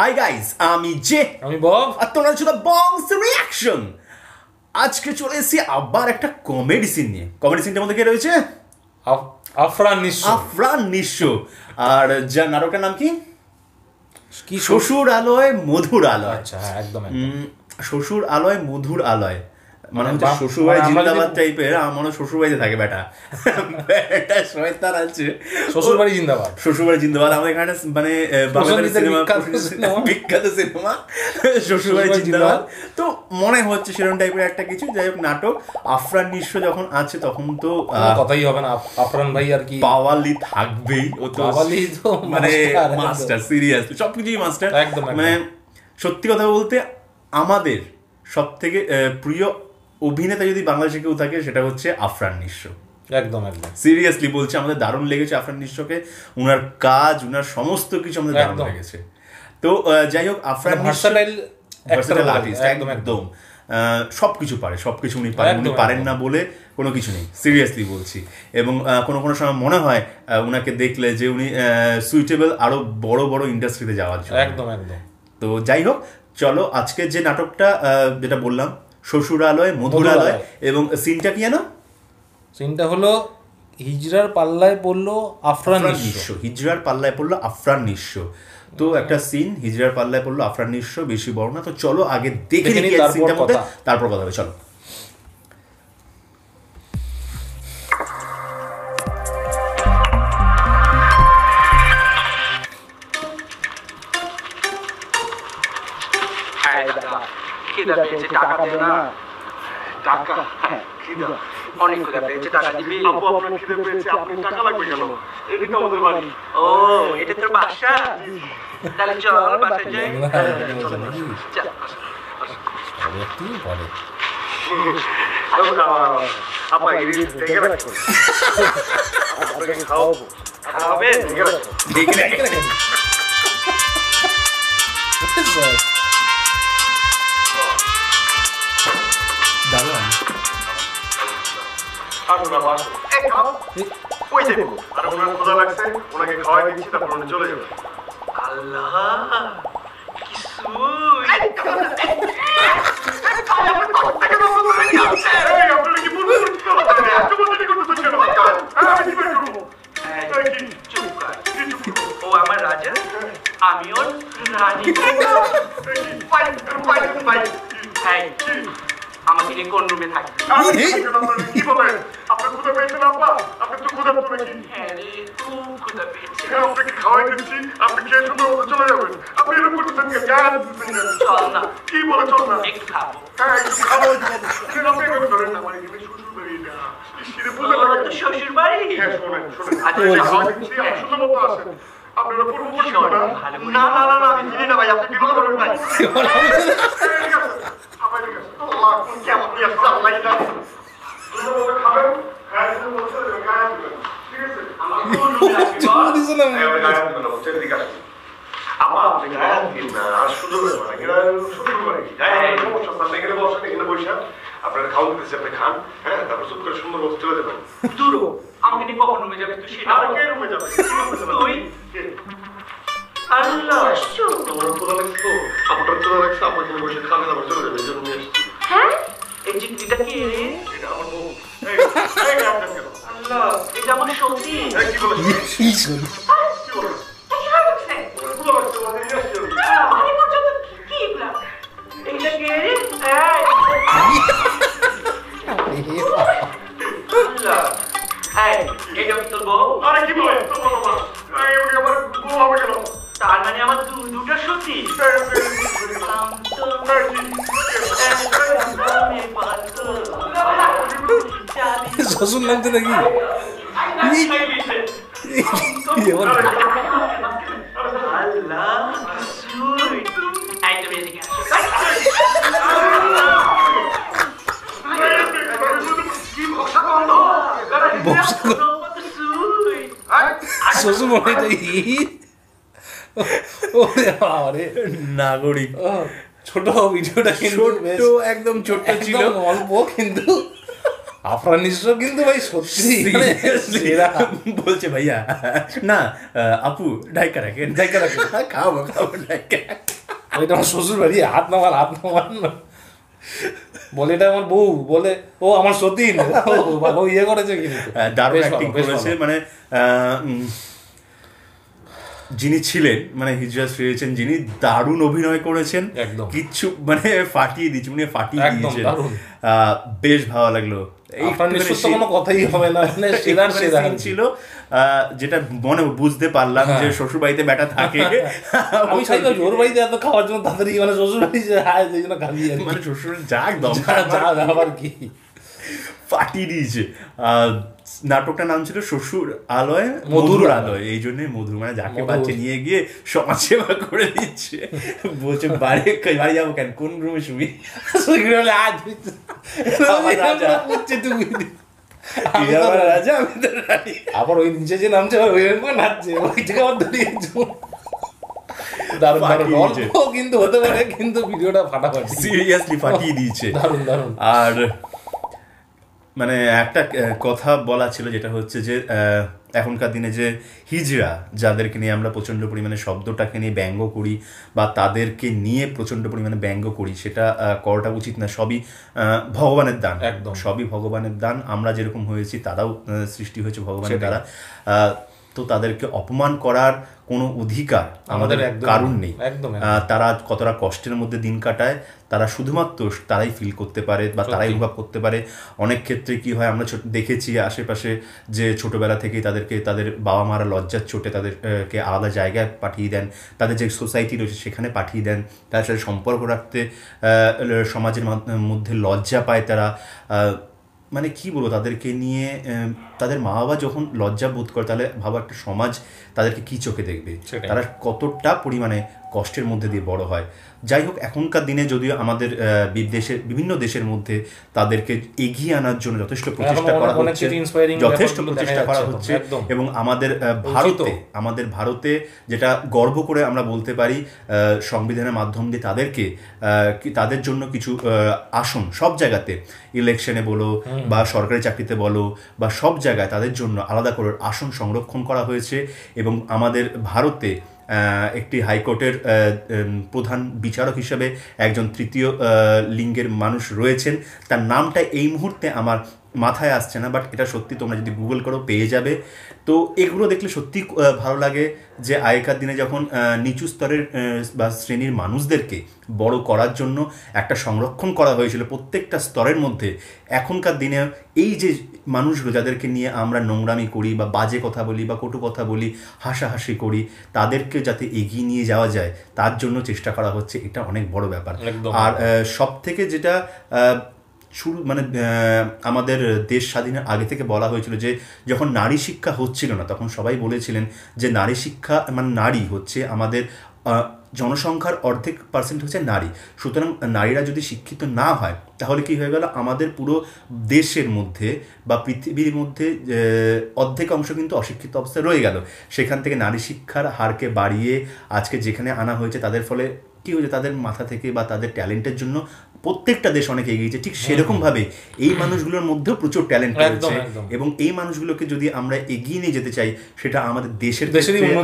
Hi guys, আমি J, আমি Bob, আর তোমরা ছিল বংস রিয়াকশন। আজকে চলে এসেছি আবার একটা কমেডি সিন নিয়ে। কমেডি সিনটার মধ্যে কে রয়েছে? আফরান নিঃস্ব। আফরান নিঃস্ব। আর যা নাটকের নাম কি? শ্বশুর আলয় মধুর আলয়। আচ্ছা, হ্যাঁ, একদম শ্বশুর আলয় মধুর আলয়, মানে হচ্ছে শ্বশুরবাড়ি জিন্দাবাদ টাইপের। আমার শ্বশুরবাড়িতে থাকে বেটা, শয়তান আছে। শ্বশুরবাড়ি জিন্দাবাদ, শ্বশুরবাড়ি জিন্দাবাদ। আমাদের এখানে মানে বাংলাদেশের সিনেমা, বিখ্যাত সিনেমা শ্বশুরবাড়ি জিন্দাবাদ। তো মনে হচ্ছে সেরকম টাইপের একটা কিছু। যাই হোক, নাটক আফরান নিঃস্ব যখন আছে তখন তো কথাই হবে না। আফরান ভাই আর কি পাওয়ালি থাকবেই। ও তো মানে মাস্টার, সিরিয়াসলি সবকিছুই মাস্টার একদম। মানে সত্যি কথা বলতে আমাদের সব থেকে প্রিয় অভিনেতা যদি বাংলাদেশে কেউ থাকে সেটা হচ্ছে আফরান নিঃস্ব। একদম একদম সিরিয়াসলি বলছি, আমাদের দারুণ লেগেছে আফরান নিঃস্বকে। উনার কাজ, উনার সমস্ত কিছু আমাদের দারুণ লেগেছে। তো যাই হোক, আফরান ভার্সেটাইল আর্টিস্ট, একদম সবকিছু পারে, সবকিছু উনি পারেন। উনি পারেন না বলে কোনো কিছু নেই, সিরিয়াসলি বলছি। এবং কোনো কোনো সময় মনে হয় উনাকে দেখলে যে উনি সুইটেবল আরো বড় বড় ইন্ডাস্ট্রিতে যাওয়ার জন্য। একদম একদম। তো যাই হোক, চলো আজকে যে নাটকটা যেটা বললাম, শ্বশুরালয় মধুরালয়, এবং সিনটা কি জানো? সিনটা হলো হিজড়ার পাল্লায় পড়লো আফরান নিঃস্ব। হিজড়ার পাল্লায় পড়লো আফরান নিঃস্ব। তো একটা সিন, হিজড়ার পাল্লায় পড়লো আফরান নিঃস্ব, বেশি বড় না। তো চলো আগে দেখে নিই সিনটার মধ্যে, তারপর কথা হবে। চলো। খিদা পেয়েছে, টাকা দে না। টাকা? হ্যাঁ, খিদা অনেক খিদা পেয়েছে, টাকা দিবি? আপু, আপনার খিদা পেয়েছে, আপনি টাকা লাগবে কেন? এটা তো আমাদের বাড়ি। ও, এটা তোর বাসা? তাহলে চল বাসায় যাই। আপা, দেখে রাখুন, আপনাকে খাওয়াবো। খাওয়াবেন? দেখে রাখুন। ও আমার রাজা, আমি ওর রানী। আমাকে নিয়ে কোন রুমে থাকি? কি বলেন? আপনার ক্ষুধা পেয়েছে না? আপনি তো ক্ষুধা তো নাকি? হ্যাঁ রে, খুব ক্ষুধা পেয়েছে। আপনাকে খাওয়াই দিচ্ছি, আপনি খেয়ে শুধু চলে যাবেন। আপনি এরকম করতেছেন কেন? চল না। কি বলে চল না? একটু খাবো। হ্যাঁ, একটু খাবো। আপনি এরকম করেন না, মানে শ্বশুর বাড়ি না। শ্বশুর বাড়ি? হ্যাঁ, শোনেন শোনেন, সুন্দর মতো আসেন। আপনারা পূর্ব পরিচিত না? না না না, আমি চিনি না ভাই, আপনি বিপদ করেন ভাই। আপনারা খাওয়া দিতেছে, আপনি খান। হ্যাঁ, তারপর চুপ করে সুন্দর মতো চলে যাবেন। দূর আমাকে নিয়ে কখন রুমে যাবে? তুই সেটা কে রুমে যাবে? তুই আল্লাহ, তোমার তোলা লাগতো, আপনার তোলা লাগছে, আপনাকে বসে খাবে, তারপর চলে যাবে। জন্য নিয়ে এসছি। হ্যাঁ, এই চিঠিটা কি রে? এটা আমার বউ। আল্লাহ, এটা আমার সত্যি। কি বলছিস? কি বলছিস? তার মানে আমার দুটো সত্যি। শ্বশুর নামতে নাকি? শ্বশুর মনে নাগরিক ছোট ভিডিওটা ছোট্ট, একদম ছোট্ট ছিল, অল্প, কিন্তু আফরান নিশো কিন্তু ভাই সত্যি বলছে ভাইয়া না আপু ডাইকা রাখেন খাওয়াবো ডাইকা। ওইটা আমার শ্বশুর বাড়ি, হাত নামার বলে এটা আমার বউ, বলে ও আমার সতীন, ও ইয়ে করেছে কিন্তু দারুণ অ্যাক্টিং করেছে। মানে যিনি ছিলেন মানে হিজরা শ্রীছেন, যিনি দারুণ অভিনয় করেছেন, কিচ্ছু মানে ফাটিয়ে দিচ্ছে, উনি ফাটিয়ে দিয়েছেন, বেশ ভালো লাগলো। কোনো কথাই হবে না, ছিল যেটা মনে বুঝতে পারলাম যে শ্বশুর বাড়িতে বেটা থাকে। আমি ওর বাড়িতে এত খাওয়ার জন্য তাড়াতাড়ি মানে শ্বশুর বাড়ি সেই জন্য খাবি, মানে শ্বশুর যাক আবার কি ফাটিয়ে দিয়েছে। নাটকটার নাম ছিল শ্বশুর আলয় মধুর আলয়, এই জন্য মধুর মানে যাকে বাচ্চা নিয়ে গিয়ে সমাজ সেবা করে দিচ্ছে। বলছে বাড়ি যাবো কেন, কোন রুমে শুবি, আবার ওই নিচে যে নামছে ওই নাচছে, ওই থেকে আবার কিন্তু হতে পারে, কিন্তু ভিডিওটা ফাটাফাটি সিরিয়াসলি ফাটিয়ে দিয়েছে। দারুণ দারুণ। আর মানে একটা কথা বলা ছিল যেটা হচ্ছে যে এখনকার দিনে যে হিজড়া যাদেরকে নিয়ে আমরা প্রচণ্ড পরিমাণে শব্দটাকে নিয়ে ব্যঙ্গ করি বা তাদেরকে নিয়ে প্রচণ্ড পরিমাণে ব্যঙ্গ করি, সেটা করাটা উচিত না। সবই ভগবানের দান, একদম সবই ভগবানের দান। আমরা যেরকম হয়েছি তারাও সৃষ্টি হয়েছে ভগবানের দ্বারা, তো তাদেরকে অপমান করার কোনো অধিকার আমাদের কারণ নেই। তারা কতটা কষ্টের মধ্যে দিন কাটায় তারা শুধুমাত্র তারাই ফিল করতে পারে বা তারাই অনুভব করতে পারে। অনেক ক্ষেত্রে কি হয় আমরা দেখেছি আশেপাশে যে ছোটবেলা থেকেই তাদেরকে তাদের বাবা মারা লজ্জার চোটে তাদেরকে আলাদা জায়গায় পাঠিয়ে দেন, তাদের যে সোসাইটি রয়েছে সেখানে পাঠিয়ে দেন, তাদের সাথে সম্পর্ক রাখতে সমাজের মধ্যে লজ্জা পায় তারা। মানে কি বলবো, তাদেরকে নিয়ে তাদের মা বাবা যখন লজ্জা বোধ করে তাহলে ভাবো একটা সমাজ তাদেরকে কি চোখে দেখবে, তারা কতটা পরিমাণে কষ্টের মধ্যে দিয়ে বড় হয়। যাই হোক, এখনকার দিনে যদিও আমাদের বিভিন্ন দেশের মধ্যে তাদেরকে এগিয়ে আনার জন্য যথেষ্ট প্রচেষ্টা করা হচ্ছে, এবং আমাদের ভারতে যেটা গর্ব করে আমরা বলতে পারি সংবিধানের মাধ্যম দিয়ে তাদেরকে তাদের জন্য কিছু আসন সব জায়গাতে, ইলেকশনে বলো বা সরকারি চাকরিতে বলো বা সব জায়গায় তাদের জন্য আলাদা করে আসন সংরক্ষণ করা হয়েছে। এবং আমাদের ভারতে একটি হাইকোর্টের প্রধান বিচারক হিসেবে একজন তৃতীয় লিঙ্গের মানুষ রয়েছেন, তার নামটা এই মুহূর্তে আমার মাথায় আসছে না, বাট এটা সত্যি তোমরা যদি গুগল করো পেয়ে যাবে। তো এগুলো দেখলে সত্যি ভালো লাগে যে আগেকার দিনে যখন নিচু স্তরের বা শ্রেণীর মানুষদেরকে বড় করার জন্য একটা সংরক্ষণ করা হয়েছিল প্রত্যেকটা স্তরের মধ্যে, এখনকার দিনে এই যে মানুষগুলো যাদেরকে নিয়ে আমরা নোংরামি করি বা বাজে কথা বলি বা কটু কথা বলি, হাসাহাসি করি, তাদেরকে যাতে এগিয়ে নিয়ে যাওয়া যায় তার জন্য চেষ্টা করা হচ্ছে, এটা অনেক বড় ব্যাপার। আর সব থেকে যেটা মানে আমাদের দেশ স্বাধীনের আগে থেকে বলা হয়েছিল যে যখন নারী শিক্ষা হচ্ছিল না তখন সবাই বলেছিলেন যে নারী শিক্ষা মানে নারী হচ্ছে আমাদের জনসংখ্যার অর্ধেক % হচ্ছে নারী, সুতরাং নারীরা যদি শিক্ষিত না হয় তাহলে কি হয়ে গেল, আমাদের পুরো দেশের মধ্যে বা পৃথিবীর মধ্যে অর্ধেক অংশ কিন্তু অশিক্ষিত অবস্থায় রয়ে গেল। সেখান থেকে নারী শিক্ষার হারকে বাড়িয়ে আজকে যেখানে আনা হয়েছে, তাদের ফলে কি হয়েছে, তাদের মাথা থেকে বা তাদের ট্যালেন্টের জন্য প্রত্যেকটা দেশ অনেক এগিয়েছে। ঠিক সেরকমভাবে এই মানুষগুলোর মধ্যেও প্রচুর ট্যালেন্ট রয়েছে, এবং এই মানুষগুলোকে যদি আমরা এগিয়ে নিয়ে যেতে চাই সেটা আমাদের দেশের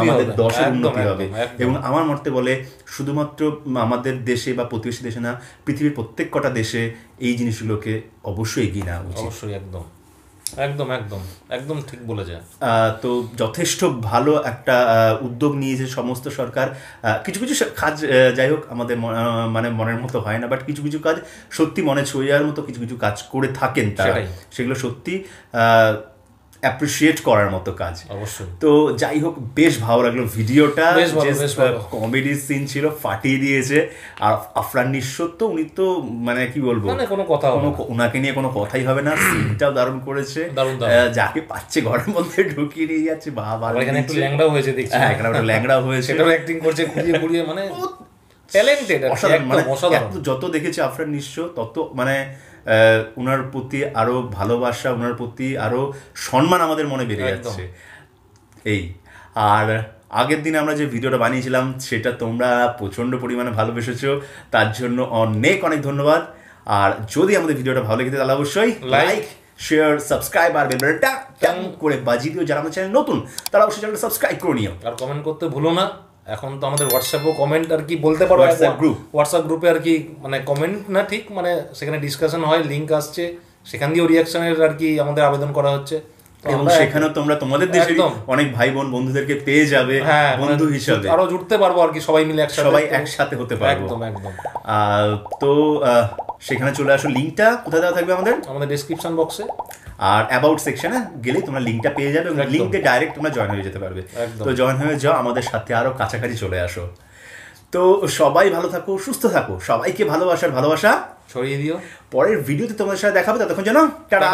আমাদের দশের উন্নতি হবে। এবং আমার মতে বলে শুধুমাত্র আমাদের দেশে বা প্রতিবেশী দেশে না, পৃথিবীর প্রত্যেক কটা দেশে এই জিনিসগুলোকে অবশ্যই এগিয়ে নেওয়া উচিত। অবশ্যই, একদম একদম একদম একদম ঠিক বলে যায়। তো যথেষ্ট ভালো একটা উদ্যোগ নিয়েছে সমস্ত সরকার। কিছু কিছু কাজ যাই হোক আমাদের মানে মনের মতো হয় না, বাট কিছু কিছু কাজ সত্যি মনে ছুঁয়ে যাওয়ার মতো কিছু কিছু কাজ করে থাকেন তারা, সেগুলো সত্যি অ্যাপ্রিসিয়েট করার মতো কাজ। অবশ্যই। তো যাই হোক, বেশ ভালো লাগলো ভিডিওটা, কমেডি সিন ছিল, ফাটিয়ে দিয়েছে। আর আফরান নিশো তো উনি তো মানে কি বলবো, ওনাকে নিয়ে কোনো কথাই হবে না, সিনটাও দারুণ করেছে, যাকে পাচ্ছে ঘরের মধ্যে ঢুকিয়ে নিয়ে যাচ্ছে, বাবা একটু ল্যাংড়াও হয়েছে দেখছি, এখানে একটা ল্যাংড়াও হয়েছে, সেটাও অ্যাক্টিং করছে ঘুরিয়ে ঘুরিয়ে, মানে ট্যালেন্টেড, যত দেখেছি আফরান নিশো তত মানে ওনার প্রতি আরো ভালোবাসা, ওনার প্রতি আরো সম্মান আমাদের মনে বেড়ে যাচ্ছে। এই আর আগের দিনে আমরা যে ভিডিওটা বানিয়েছিলাম সেটা তোমরা প্রচণ্ড পরিমাণে ভালোবেসেছো, তার জন্য অনেক অনেক ধন্যবাদ। আর যদি আমাদের ভিডিওটা ভালো লেগে থাকে তাহলে অবশ্যই লাইক, শেয়ার, সাবস্ক্রাইব আর বেল বাটনটা ট্যাং করে বাজিয়ে দিও। যারা আমাদের চ্যানেল নতুন তারা অবশ্যই চ্যানেলটা সাবস্ক্রাইব করে নিও। আর কমেন্ট করতে ভুলো না। এখন তো আমাদের হোয়াটসঅ্যাপেও কমেন্ট আর কি বলতে পারো, হোয়াটসঅ্যাপ গ্রুপে আর কি মানে কমেন্ট না ঠিক মানে সেখানে ডিসকাশন হয়, লিঙ্ক আসছে, সেখান দিয়েও রিয়াকশনের আর কি আমাদের আবেদন করা হচ্ছে। এবং সেখানেও তোমরা তোমাদের দেশের অনেক ভাই বোন বন্ধুদেরকে পেয়ে যাবে বন্ধু হিসাবে, আরো জুড়তে পারবো আর কি, সবাই মিলে একসাথে হতে পারবো। একদম একদম। তো সেখানে চলে আসো। লিঙ্কটা কোথায় দেওয়া থাকবে? আমাদের ডেসক্রিপশন বক্সে আর অ্যাবাউট সেকশনে গেলেই তোমরা লিঙ্কটা পেয়ে যাবে এবং লিঙ্ক দিয়ে ডাইরেক্ট তোমরা জয়েন হয়ে যেতে পারবে। তো জয়েন হয়ে যাও, আমাদের সাথে আরো কাছাকাছি চলে আসো। তো সবাই ভালো থাকো, সুস্থ থাকো, সবাইকে ভালোবাসা ছড়িয়ে দিও। পরের ভিডিওতে তোমাদের সাথে দেখাবে, ততক্ষণ যেন টাটা।